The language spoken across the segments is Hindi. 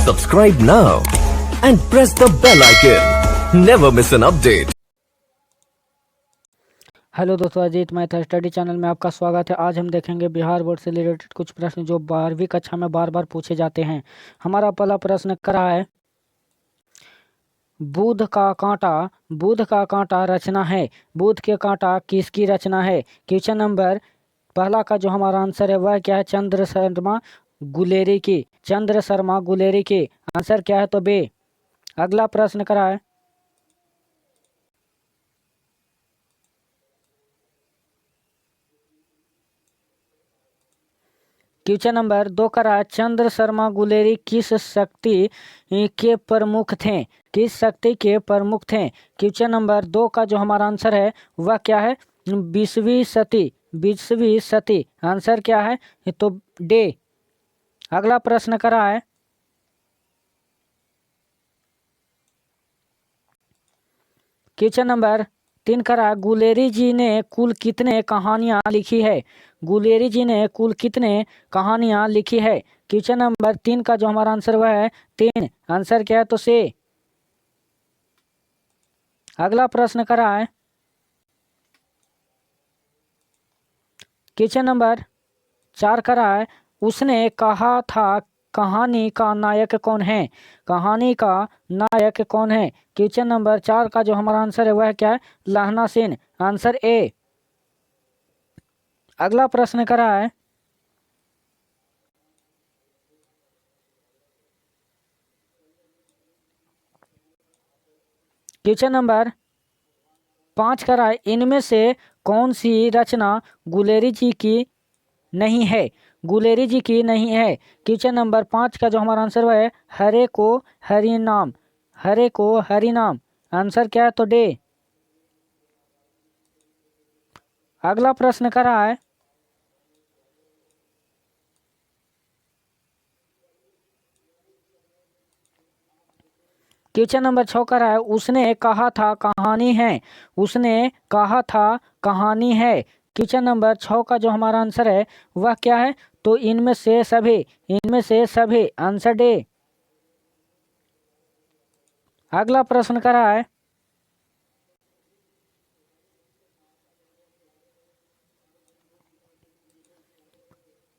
Subscribe now and press the bell icon. Never miss an update. Hello दोस्तों, अजीत मैथ स्टडी चैनल में आपका स्वागत है। आज हम देखेंगे बिहार बोर्ड से रिलेटेड कुछ प्रश्न जो 12वीं कक्षा में बार बार पूछे जाते हैं। हमारा पहला प्रश्न कर रहा है, बुध का कांटा रचना है। बुध के कांटा किसकी रचना है? क्वेश्चन नंबर पहला का जो हमारा आंसर है वह क्या है? चंद्र शर्मा गुलेरी की। चंद्र शर्मा गुलेरी की आंसर क्या है? तो बे। अगला प्रश्न करा है, क्वेश्चन नंबर 2 करा, चंद्र शर्मा गुलेरी किस शक्ति के प्रमुख थे? किस शक्ति के प्रमुख थे? क्वेश्चन नंबर 2 का जो हमारा आंसर है वह क्या है? 20वीं सती। 20वीं सती आंसर क्या है? तो डे। अगला प्रश्न करा है, क्वेश्चन नंबर 3 करा, गुलेरी जी ने कुल कितने कहानियां लिखी है? गुलेरी जी ने कुल कितने कहानियां लिखी है? क्वेश्चन नंबर 3 का जो हमारा आंसर वह है 3। आंसर क्या है? तो से। अगला प्रश्न करा है, क्वेश्चन नंबर 4 करा है, उसने कहा था कहानी का नायक कौन है? कहानी का नायक कौन है? क्वेश्चन नंबर 4 का जो हमारा आंसर है वह क्या है? लहना सेन। Answer A. अगला प्रश्न करा है, क्वेश्चन नंबर 5 करा है, इनमें से कौन सी रचना गुलेरी जी की नहीं है? गुलेरी जी की नहीं है। क्वेश्चन नंबर 5 का जो हमारा आंसर वह है हरे को हरि नाम। हरे को हरि नाम आंसर क्या है? तो डे। अगला प्रश्न करा है, क्वेश्चन नंबर 6 करा है, उसने कहा था कहानी है। उसने कहा था कहानी है। क्वेश्चन नंबर 6 का जो हमारा आंसर है वह क्या है? तो इनमें से सभी। इनमें से सभी आंसर डे। अगला प्रश्न करा है,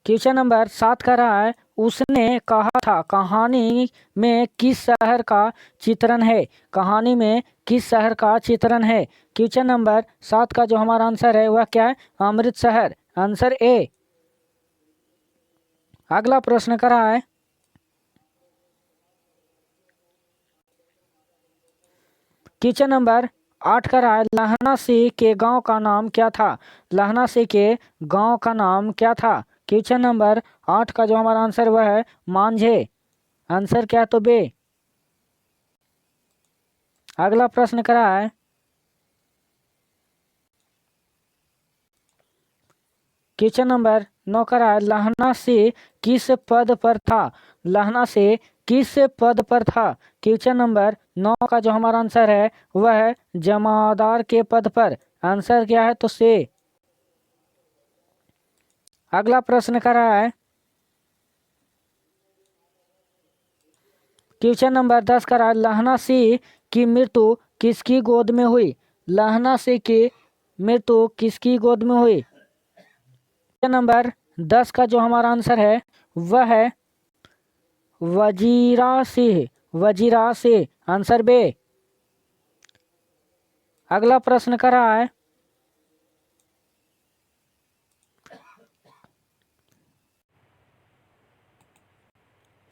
क्वेश्चन नंबर 7 का रहा है, उसने कहा था कहानी में किस शहर का चित्रण है? कहानी में किस शहर का चित्रण है? क्वेश्चन नंबर 7 का जो हमारा आंसर है वह क्या है? अमृतसर। Answer A. अगला प्रश्न करा है, क्वेश्चन नंबर 8 का रहा है, लहना सिंह के गांव का नाम क्या था? लहना सिंह के गांव का नाम क्या था? क्वेश्चन नंबर 8 का जो हमारा आंसर वह है मांझे। आंसर क्या? तो बे। अगला प्रश्न करा है, क्वेश्चन नंबर 9 का रहा है, लहना से किस पद पर था? लहना से किस पद पर था? क्वेश्चन नंबर 9 का जो हमारा आंसर है वह है जमादार के पद पर। आंसर क्या है? तो से। अगला प्रश्न का रहा है, क्वेश्चन नंबर 10 का रहा है, लहना सिंह की मृत्यु किसकी गोद में हुई? लहना सिंह की मृत्यु किसकी गोद में हुई? क्वेश्चन नंबर 10 का जो हमारा आंसर है वह है वजीरा सिंह। वजीरा सिंह आंसर बे। अगला प्रश्न कर रहा है,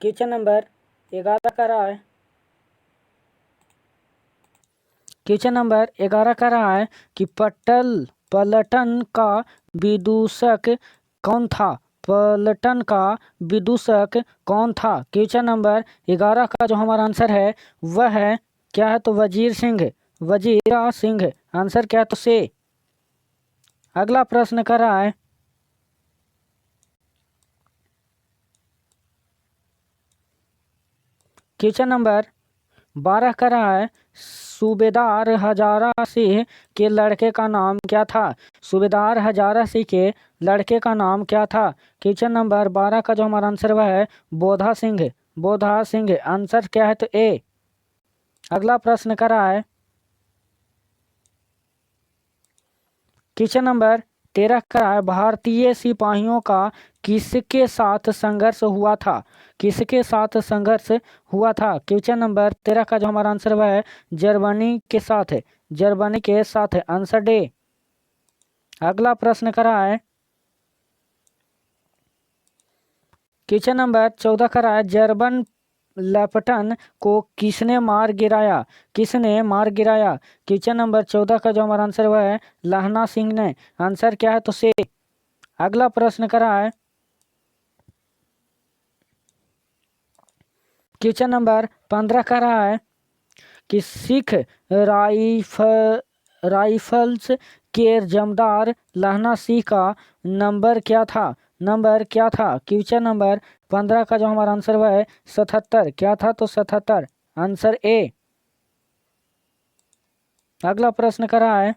क्वेश्चन नंबर 11 का रहा है, क्वेश्चन नंबर 11 का रहा है कि पलटन का विदूषक कौन था? पलटन का विदूषक कौन था? क्वेश्चन नंबर 11 का जो हमारा आंसर है वह है क्या है? तो वजीर सिंह। वजीरा सिंह आंसर क्या है? तो से। अगला प्रश्न कर रहा है, क्वेश्चन नंबर 12 का रहा है, सूबेदार हजारा सिंह के लड़के का नाम क्या था? सूबेदार हजारा सिंह के लड़के का नाम क्या था? क्वेश्चन नंबर 12 का जो हमारा आंसर वह है बोधा सिंह। बोधा सिंह, आंसर क्या है तो ए। अगला प्रश्न करा है क्वेश्चन नंबर 13 करा है, भारतीय सिपाहियों का किसके साथ संघर्ष हुआ था? किसके साथ संघर्ष हुआ था? क्वेश्चन नंबर 13 का जो हमारा आंसर वह है जर्मनी के साथ है, जर्मनी के साथ है, आंसर डे। अगला प्रश्न करा है क्वेश्चन नंबर 14 करा है, जर्मन लेफ्टन को किसने मार गिराया? किसने मार गिराया? क्वेश्चन नंबर 14 का जो हमारा आंसर वह है लहना सिंह ने, आंसर क्या है तो से। अगला प्रश्न करा है क्वेश्चन नंबर 15 का रहा है कि सिख राइफल्स के जमदार लहना सिंह का नंबर क्या था? नंबर क्या था? क्वेश्चन नंबर 15 का जो हमारा आंसर वह है 77, क्या था तो 77, आंसर ए। अगला प्रश्न करा है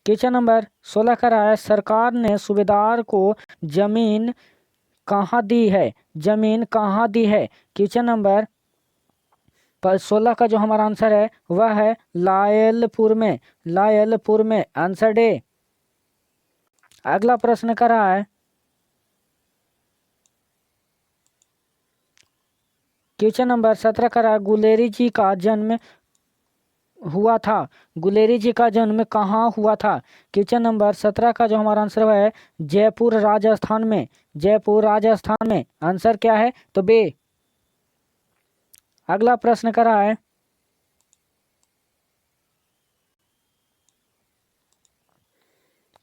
क्वेश्चन नंबर 16 का रहा है, सरकार ने सूबेदार को जमीन कहाँ दी है? जमीन कहाँ दी है? क्वेश्चन नंबर 16 का जो हमारा आंसर है वह है लायलपुर में, लायलपुर में, आंसर डे। अगला प्रश्न का रहा है क्वेश्चन नंबर 17 का रहा है, गुलेरी जी का जन्म हुआ था? गुलेरी जी का जन्म कहाँ हुआ था? क्वेश्चन नंबर 17 का जो हमारा आंसर वह है जयपुर राजस्थान में, जयपुर राजस्थान में, आंसर क्या है तो बे। अगला प्रश्न करा है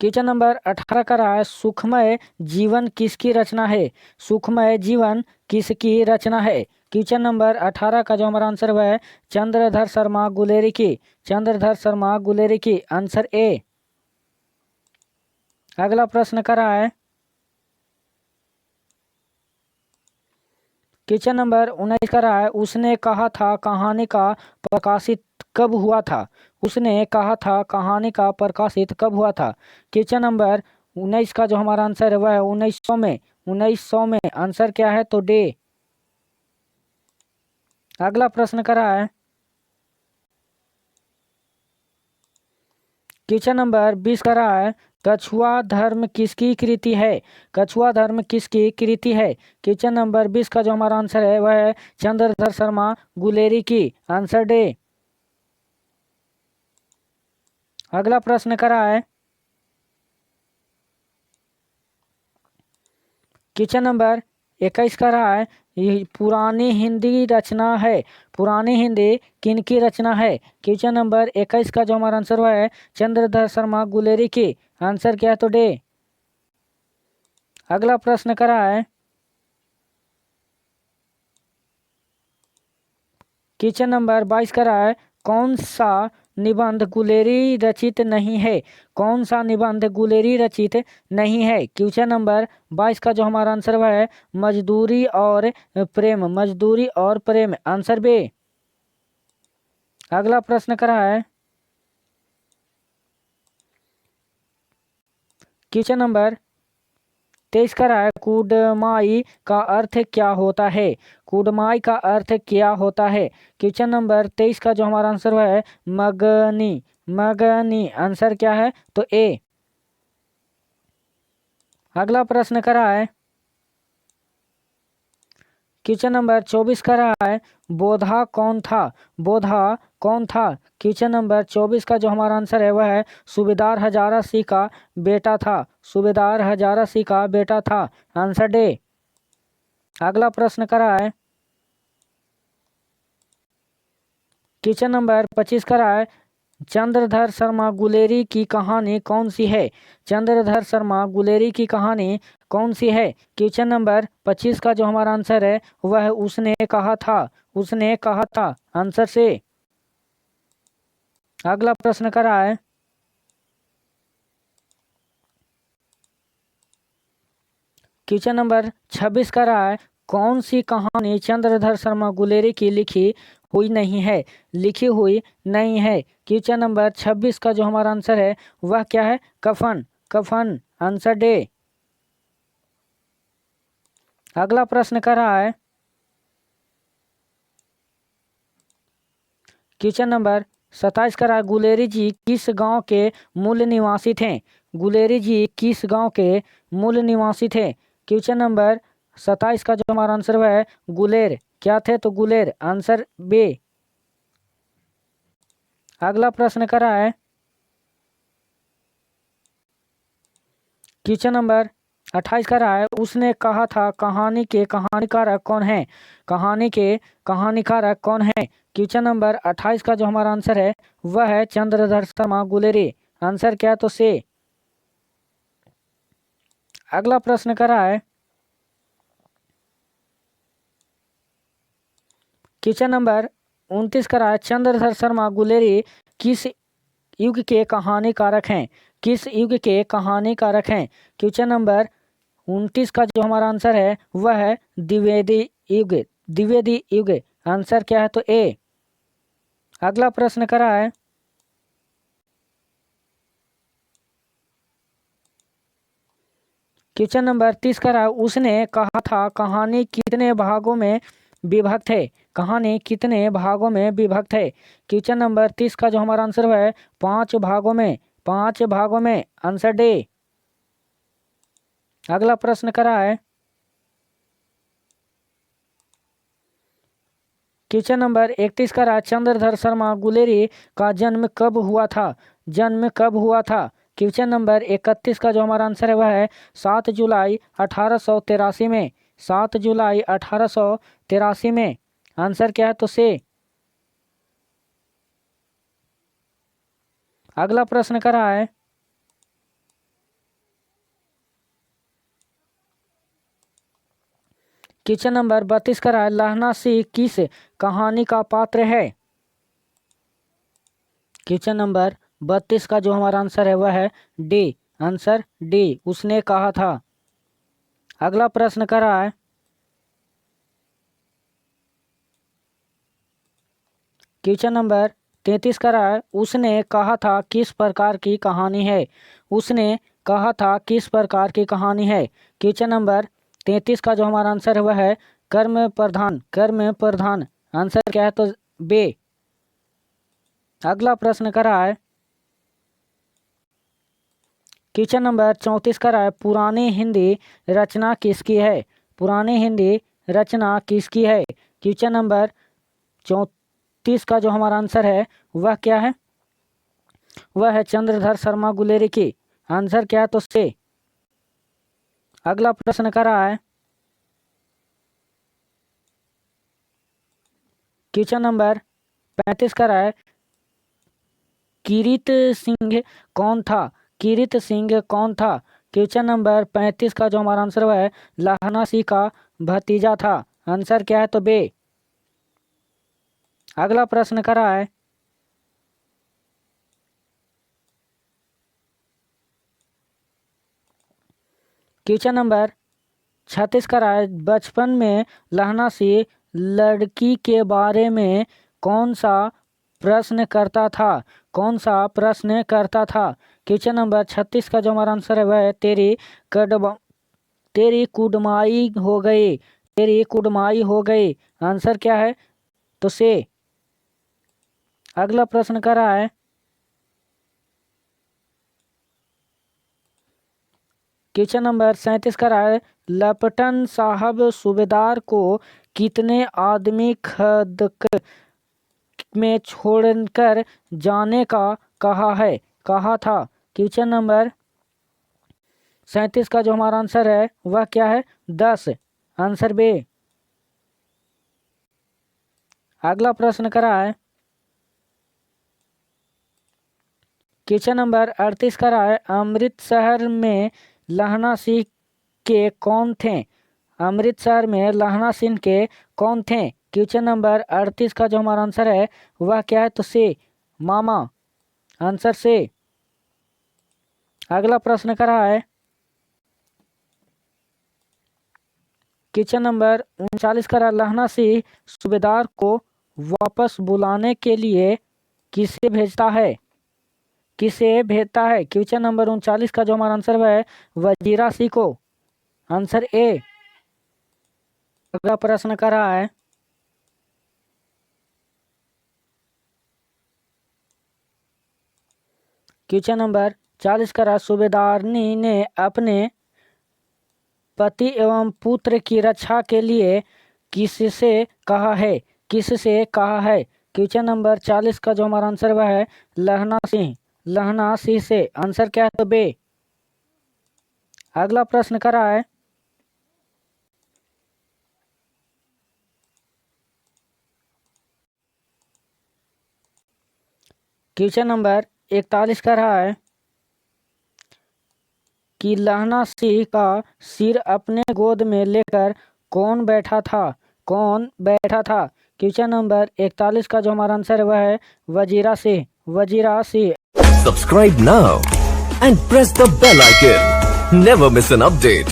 क्वेश्चन नंबर 18 का रहा है, सुखमय जीवन किसकी रचना है? सुखमय जीवन किसकी रचना है? क्वेश्चन नंबर 18 का जो हमारा आंसर वह है चंद्रधर शर्मा गुलेरी की, चंद्रधर शर्मा गुलेरी की, आंसर ए। अगला प्रश्न का रहा है क्वेश्चन नंबर 19 का रहा है, उसने कहा था कहानी का प्रकाशित कब हुआ था? उसने कहा था कहानी का प्रकाशित कब हुआ था? क्वेश्चन नंबर 19 का जो हमारा आंसर है वह है 1900 में, 1900 में, आंसर क्या है तो डे। अगला प्रश्न का रहा है क्वेश्चन नंबर 20 का रहा है, कछुआ धर्म किसकी कृति है? कछुआ धर्म किसकी कृति है? क्वेश्चन नंबर 20 का जो हमारा आंसर है वह है चंद्रधर शर्मा गुलेरी की, आंसर डे। अगला प्रश्न का रहा है क्वेश्चन नंबर 21 का रहा है, ये पुरानी हिंदी रचना है, पुरानी हिंदी किनकी रचना है? क्वेश्चन नंबर 21 का जो हमारा आंसर हुआ है चंद्रधर शर्मा गुलेरी की, आंसर क्या है तो डे। अगला प्रश्न का रहा है क्वेश्चन नंबर 22 का रहा है, कौन सा निबंध गुलेरी रचित नहीं है? कौन सा निबंध गुलेरी रचित नहीं है? क्वेश्चन नंबर 22 का जो हमारा आंसर वह है मजदूरी और प्रेम, मजदूरी और प्रेम, आंसर बे। अगला प्रश्न करा है क्वेश्चन नंबर 23 का रहा है, कुडमाई का अर्थ क्या होता है? कुडमाई का अर्थ क्या होता है? क्वेश्चन नंबर 23 का जो हमारा आंसर है मगनी, मगनी, आंसर क्या है तो ए। अगला प्रश्न करा है क्वेश्चन नंबर 24 का रहा है, बोधा कौन था? बोधा कौन था? क्वेश्चन नंबर 24 का जो हमारा आंसर है वह है सूबेदार हजारा सिंह का बेटा था, सूबेदार हजारा सिंह का बेटा था, आंसर डे। अगला प्रश्न करा है क्वेश्चन नंबर 25 का रहा है, चंद्रधर शर्मा गुलेरी की कहानी कौन सी है? चंद्रधर शर्मा गुलेरी की कहानी कौन सी है? क्वेश्चन नंबर 25 का जो हमारा आंसर है वह है उसने कहा था, उसने कहा था, आंसर से। अगला प्रश्न का रहा है क्वेश्चन नंबर 26 का रहा है, कौन सी कहानी चंद्रधर शर्मा गुलेरी की लिखी हुई नहीं है? लिखी हुई नहीं है। क्वेश्चन नंबर 26 का जो हमारा आंसर है वह क्या है कफन, कफन, आंसर डे। अगला प्रश्न कर रहा है क्वेश्चन नंबर 27 कर रहा है गुलेरी जी किस गांव के मूल निवासी थे। गुलेरी जी किस गांव के मूल निवासी थे। क्वेश्चन नंबर 27 का जो हमारा आंसर है गुलेर। क्या थे तो गुलेर, आंसर बे। अगला प्रश्न कर रहा है क्वेश्चन नंबर 28 का रहा है उसने कहा था कहानी के कहानीकारक कौन है। कहानी के कहानीकारक कौन है। क्वेश्चन नंबर 28 का जो हमारा आंसर है वह है चंद्रधर शर्मा गुलेरी, आंसर क्या है तो से। अगला प्रश्न कर रहा है क्वेश्चन नंबर 29 का रहा है चंद्रधर शर्मा गुलेरी किस युग के कहानीकारक हैं। किस युग के कहानीकारक हैं। क्वेश्चन नंबर 29 का जो हमारा आंसर है वह है द्विवेदी युग। द्विवेदी युग, आंसर क्या है तो ए। अगला प्रश्न करा है क्वेश्चन नंबर 30 का है उसने कहा था कहानी कितने भागों में विभक्त है। कहानी कितने भागों में विभक्त है। क्वेश्चन नंबर 30 का जो हमारा आंसर है 5 भागों में। 5 भागों में, आंसर डे। अगला प्रश्न करा है क्वेश्चन नंबर 31 का है चंद्रधर शर्मा गुलेरी का जन्म कब हुआ था। जन्म कब हुआ था। क्वेश्चन नंबर 31 का जो हमारा आंसर है वह है 7 जुलाई 1883 में। 7 जुलाई 1883 में, आंसर क्या है तो से। अगला प्रश्न कर रहा है क्वेश्चन नंबर 32 का है लहना सिंह किस कहानी का पात्र है। क्वेश्चन नंबर 32 का जो हमारा आंसर है वह है डी, आंसर डी, उसने कहा था। अगला प्रश्न कर रहा है क्वेश्चन नंबर 33 का है उसने कहा था किस प्रकार की कहानी है। उसने कहा था किस प्रकार की कहानी है। क्वेश्चन नंबर 33 का जो हमारा आंसर है वह है कर्म प्रधान। कर्म प्रधान, आंसर क्या है तो बे। अगला प्रश्न कर रहा है क्वेश्चन नंबर 34 का है पुरानी हिंदी रचना किसकी है। पुरानी हिंदी रचना किसकी है। क्वेश्चन नंबर 34 का जो हमारा आंसर है वह क्या है, वह है चंद्रधर शर्मा गुलेरी की, आंसर क्या है तो से। अगला प्रश्न कर रहा है क्वेश्चन नंबर 35 का है किरीट सिंह कौन था। किरीट सिंह कौन था। क्वेश्चन नंबर 35 का जो हमारा आंसर है लहना सिंह का भतीजा था, आंसर क्या है तो बे। अगला प्रश्न कर रहा है क्वेश्चन नंबर 36 का है बचपन में लहना सिंह लड़की के बारे में कौन सा प्रश्न करता था। कौन सा प्रश्न करता था। क्वेश्चन नंबर 36 का जो हमारा आंसर है वह है तेरी कुड़माई हो गई। तेरी कुड़माई हो गई, आंसर क्या है तो से। अगला प्रश्न कर रहा है क्वेश्चन नंबर 37 का है लपटन साहब सूबेदार को कितने आदमी खदक में छोड़कर जाने का कहा है, कहा था। क्वेश्चन नंबर 37 का जो हमारा आंसर है वह क्या है 10, आंसर बे। अगला प्रश्न करा है क्वेश्चन नंबर 38 का है अमृतसर में लहना सिंह के कौन थे। अमृतसर में लहना सिंह के कौन थे। क्वेश्चन नंबर 38 का जो हमारा आंसर है वह क्या है तो से, मामा, आंसर से। अगला प्रश्न कर रहा है क्वेश्चन नंबर 39 का लहना सिंह सूबेदार को वापस बुलाने के लिए किसे भेजता है। किसे भेजता है। क्वेश्चन नंबर 39 का जो हमारा आंसर है वजीरा सिंह को, आंसर ए। अगला प्रश्न कर रहा है क्वेश्चन नंबर 40 का सूबेदारनी ने अपने पति एवं पुत्र की रक्षा के लिए किससे कहा है? किससे कहा है? क्वेश्चन नंबर 40 का जो हमारा आंसर वह है लहना सिंह। लहना सिंह से आंसर क्या है? तो बे। अगला प्रश्न कर रहा है क्वेश्चन नंबर 41 का रहा है कि लहना सिंह का सिर अपने गोद में लेकर कौन बैठा था? कौन बैठा था? क्वेश्चन नंबर 41 का जो हमारा आंसर है वह है Wazira Singh. Wazira Singh. Subscribe now and press the bell icon. Never miss an update.